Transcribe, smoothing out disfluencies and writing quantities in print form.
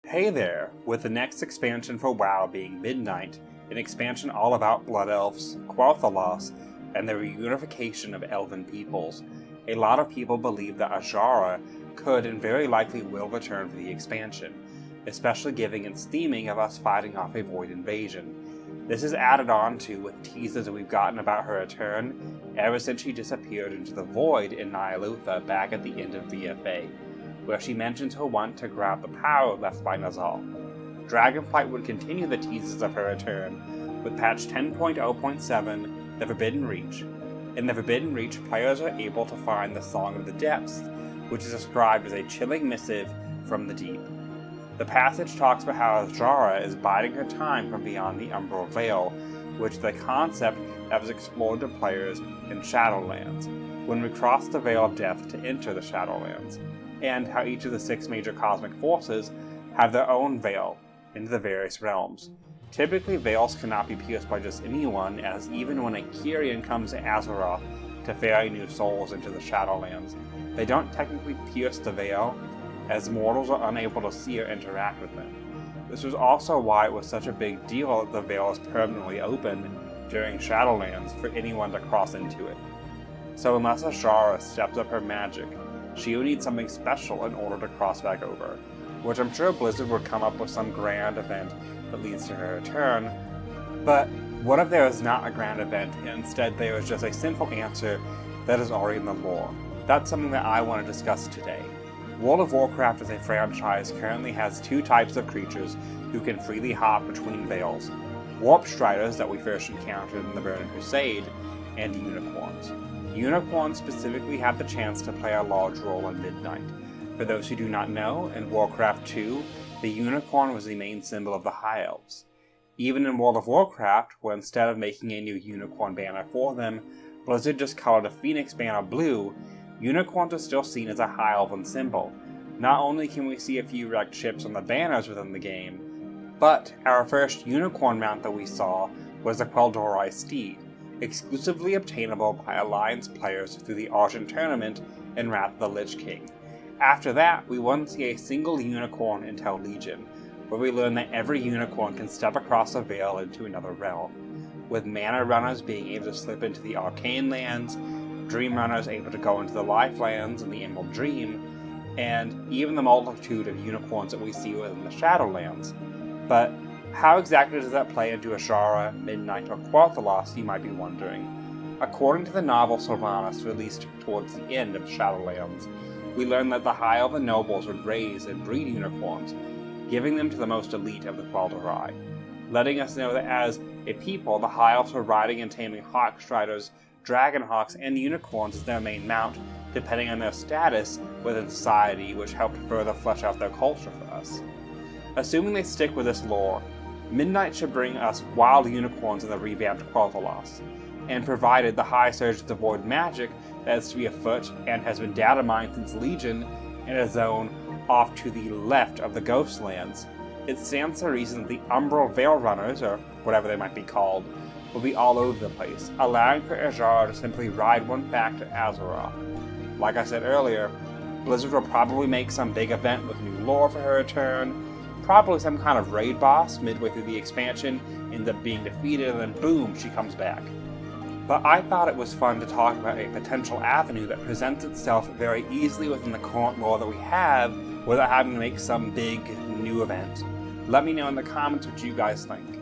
Hey there! With the next expansion for WoW being Midnight, an expansion all about Blood Elves, Quel'Thelas, and the reunification of elven peoples, a lot of people believe that Azshara could and very likely will return for the expansion, especially given its theming of us fighting off a void invasion. This is added on to with teases that we've gotten about her return ever since she disappeared into the void in Ny'alotha back at the end of VFA, where she mentions her want to grab the power left by Nazal. Dragonflight would continue the teases of her return with patch 10.0.7, The Forbidden Reach. In The Forbidden Reach, players are able to find the Song of the Depths, which is described as a chilling missive from the deep. The passage talks about how Azshara is biding her time from beyond the Umbral Veil, which is a concept that was explored to players in Shadowlands, when we cross the Veil of Death to enter the Shadowlands, and how each of the 6 major cosmic forces have their own veil into the various realms. Typically, veils cannot be pierced by just anyone, as even when a Kyrian comes to Azeroth to ferry new souls into the Shadowlands, they don't technically pierce the veil, as mortals are unable to see or interact with them. This was also why it was such a big deal that the veil is permanently open during Shadowlands for anyone to cross into it. So unless Azshara steps up her magic, she would need something special in order to cross back over, which I'm sure Blizzard would come up with some grand event that leads to her return. But what if there is not a grand event, and instead there is just a simple answer that is already in the lore? That's something that I want to discuss today. World of Warcraft as a franchise currently has 2 types of creatures who can freely hop between veils: Warp Striders that we first encountered in the Burning Crusade, and Unicorns. Unicorns specifically have the chance to play a large role in Midnight. For those who do not know, in Warcraft 2, the unicorn was the main symbol of the High Elves. Even in World of Warcraft, where instead of making a new unicorn banner for them, Blizzard just colored a phoenix banner blue, unicorns are still seen as a High Elven symbol. Not only can we see a few wrecked ships on the banners within the game, but our first unicorn mount that we saw was the Quel'Thelas steed, exclusively obtainable by Alliance players through the Argent Tournament in Wrath of the Lich King. After that, we wouldn't see a single unicorn until Legion, where we learn that every unicorn can step across a veil into another realm, with Mana Runners being able to slip into the Arcane Lands, Dream Runners able to go into the Lifelands and the Emerald Dream, and even the multitude of unicorns that we see within the Shadowlands. But how exactly does that play into Azshara, Midnight, or Quel'Thelas, you might be wondering? According to the novel Sylvanas, released towards the end of Shadowlands, we learn that the High Elven nobles would raise and breed unicorns, giving them to the most elite of the Quel'Therai, letting us know that as a people, the High Elves were riding and taming Hawk Striders, Dragonhawks, and unicorns as their main mount, depending on their status within society, which helped further flesh out their culture for us. Assuming they stick with this lore, Midnight should bring us wild unicorns in the revamped Quel'Thelas, and provided the high surge of the void magic that is to be afoot and has been data mined since Legion in a zone off to the left of the Ghostlands, it stands to reason that the Umbral Veil Runners, or whatever they might be called, will be all over the place, allowing for Azshara to simply ride one back to Azeroth. Like I said earlier, Blizzard will probably make some big event with new lore for her return, probably some kind of raid boss midway through the expansion, ends up being defeated, and then boom, she comes back. But I thought it was fun to talk about a potential avenue that presents itself very easily within the current lore that we have without having to make some big new event. Let me know in the comments what you guys think.